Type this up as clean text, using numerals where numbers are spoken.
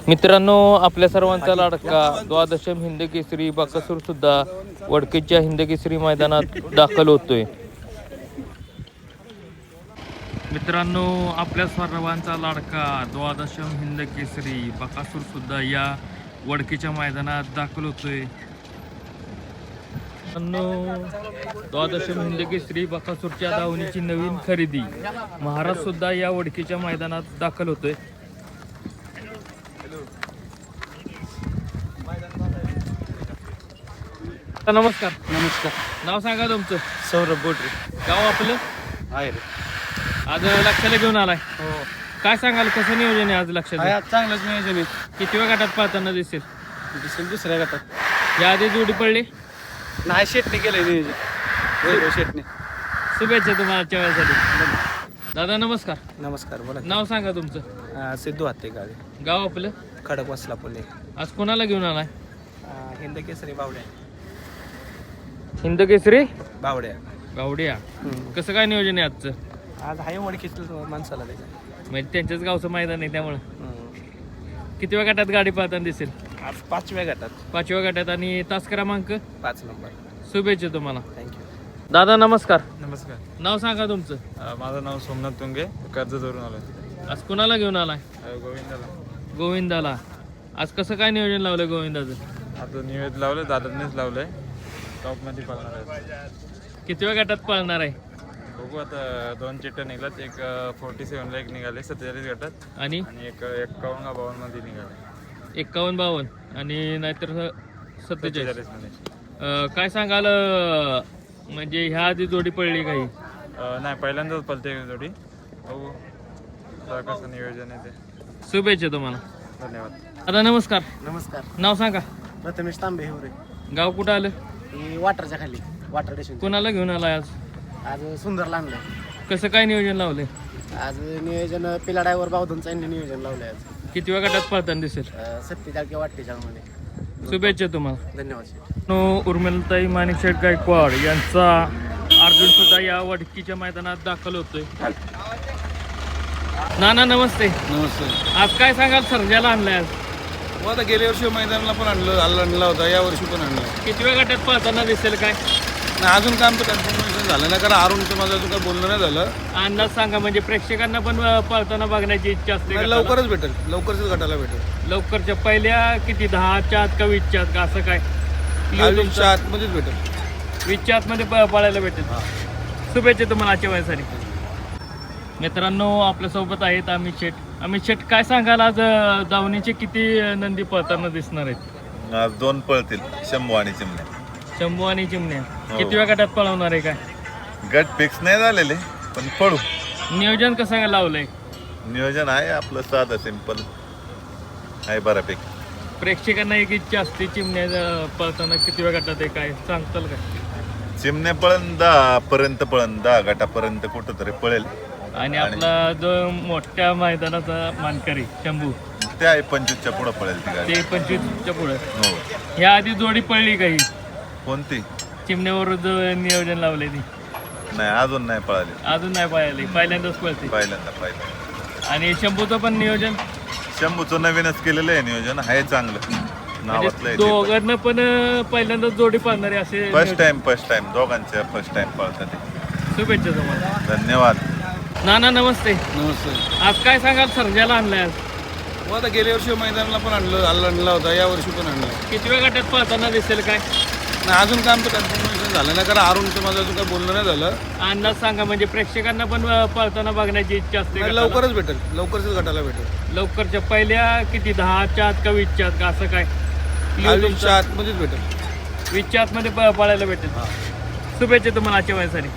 मित्रांनो, आपल्या सर्वांचा लाडका द्वादशम हिंद केसरी बकासूर सुद्धा वडकीच्या हिंद केसरी मैदानात दाखल होतोय. मित्रांनो, आपल्या सर्वांचा लाडका द्वादशम हिंद केसरी बकासूर सुद्धा या वडकीच्या मैदानात दाखल होतोय. द्वादशम हिंद केसरी बकासूरच्या धावणीची नवीन खरेदी महाराज सुद्धा या वडकीच्या मैदानात दाखल होतोय. नमस्कार. नमस्कार. नाव सांगा तुमचं? सौरभ बोटरे. गाव आपलं आहे रे. आज लक्षाला घेऊन आलाय. हो. काय सांगाल, कसं नियोजन आहे आज लक्षात? आज चांगलंच नियोजन आहे. किती वेळ गटात पाहताना दिसेल? दुसऱ्या गटात या आधी जोडी पडली नाही, शेटने केलंय नियोजन. वैभव शेटने. शुभेच्छा तुम्हाला चेहऱ्यासाठी. दादा नमस्कार. नमस्कार. बोला. नाव सांगा तुमचं? सिद्धू हत्ते गावे. गाव आपलं? खडक वसला पुणे. आज कोणाला घेऊन आलाय? हिंद केसरी बावड्या. हिंद केसरी बावड्या. गावड्या. कसं काय नियोजन आहे आजचं? आज आहे ओळखीचं माणसाला त्याच्या. म्हणजे त्यांच्याच गावचं मैदान आहे त्यामुळं. किती वेळ गटात गाडी पाहताना दिसेल? आज 5व्या गटात. 5व्या गटात. आणि तास क्रमांक 5 नंबर. शुभेच्छा तुम्हाला. थँक्यू. दादा नमस्कार. नमस्कार. नाव सांगा तुमचं? माझं नाव सोमनाथ तुंगे, कर्जतवरून आलो. आज कोणाला घेऊन आलाय? गोविंदाला. गोविंदाला. आज कसं काय नियोजन लावलं गोविंदाचं? आता निवेद लावलं, दादांनीच लावलंय. टॉपमध्ये पळणार आहे. किती वेळ गटात पळणार आहे? बघू आता. 2 चिट्ट्या निघाल्यात. एक 47ला एक निघाले 47 गटात, आणि एक 51-52 मध्ये निघाले. 51-52 आणि नाहीतर 47. मध्ये. काय सांगाल, म्हणजे ह्या आधी जोडी पडली काही? नाही, पहिल्यांदाच पळते जोडी. बघू आता कसं नियोजन आहे ते. शुभेच्छा तुम्हाला. धन्यवाद. दादा नमस्कार. नमस्कार. नाव सांगा? प्रथमेश तांबे हिवरे. गाव कुठं आलं? ही वाटरच्या खाली. Water station. कोणाला घेऊन आलाय आज? आज सुंदरला आणलंय. कसं काय नियोजन लावलंय? आज नियोजन पिला ड्रायव्हर बावधनचा यांनी नियोजन लावलंय. आज किती वेळ गटात पळताना दिसेल? 47 किंवा 48 मध्ये. शुभेच्छा तुम्हाला. धन्यवाद. उर्मिलाताई माणिकशेठ गायकवाड यांचा अर्जुन सुद्धा या वडकीच्या मैदानात दाखल होतोय. नाना नमस्ते. नमस्ते. आज काय सांगाल, सर्जाला आणलाय आज? आता गेल्या वर्षी मैदानाला पण आणला होता, या वर्षी पण आणला. किती वेळ गटात पळताना दिसेल काय? नाही, अजून काम तर कन्फर्मेशन झालं नाही, कारण अरुणचं माझं अजून काय बोलणं नाही झालं. अंदाज सांगा, म्हणजे प्रेक्षकांना पण पळताना बघण्याची इच्छा असते. नाही, लवकरच भेटेल. लवकरच गटाला भेटेल. लवकरच्या पहिल्या किती 10च्या आत का 20च्या आत का असं काय? 20च्या आतमध्येच भेटेल. 20च्या आतमध्ये पळायला भेटेल. शुभेच्छा तुम्हाला आजच्या वयासाठी. मित्रांनो, आपल्यासोबत आहेत अमित शेठ. अमित शेठ, काय सांगाल, आज दावणीचे किती नंदी पळताना दिसणार आहेत? आज 2 पळतील, शंभू आणि चिमण्या. शंभू आणि चिमण्या. हो. किती वेळ गटात पळवणार आहे काय? गट फिक्स नाही झालेले, पण पळू. नियोजन कसं काय लावलंय? नियोजन आहे आपलं साधं सिंपल आहे बऱ्यापैकी. प्रेक्षकांना एक इच्छा असते, चिमण्या पळताना किती वेळ गटात आहे काय सांगताल काय? चिमण्या पळण 10 पर्यंत, पळण 10 गटापर्यंत कुठं तरी पळेल. आणि आपला जो मोठ्या मैदानाचा मानकरी शंभू, ते आहे 25च्या पुढं पळेल ती गाडी. ते 25च्या पुढे. हो. ह्या आधी जोडी पडली काही? कोणती? चिमण्यावर जो नियोजन लावले ती? नाही, अजून नाही पळाली. अजून नाही पळाली, पहिल्यांदाच पळते. पहिल्यांदा. आणि शंभूचं पण नियोजन? शंभूचं नवीनच केलेलं आहे नियोजन, आहे चांगलं. नावातलं म्हणजे दोघांना पण पहिल्यांदाच जोडी पळणारे असे? फर्स्ट टाइम दोघांच्या फर्स्ट टाइम पळतात. शुभेच्छा तुम्हाला. धन्यवाद. नाना नमस्ते. नमस्ते. आज काय सांगाल, सर्जाला आणलाय आज? आता गेल्या वर्षी मैदानाला पण आणला होता, या वर्षी पण आणला. किती वेळ गटात पळताना दिसेल काय? नाही, अजून काम तर कन्फर्मेशन झालं नाही, कारण अरुणचं माझं अजून काय बोलणं नाही झालं. अंदाज सांगा, म्हणजे प्रेक्षकांना पण पळताना बघण्याची इच्छा असते. नाही, लवकरच भेटेल. लवकरच गटाला भेटेल. लवकरच्या पहिल्या किती 10च्या आत का 20च्या आत का असं काय? 20च्या आतमध्येच भेटेल. 20च्या आतमध्ये पळायला भेटेल. शुभेच्छा तुम्हाला आजच्या वयासाठी.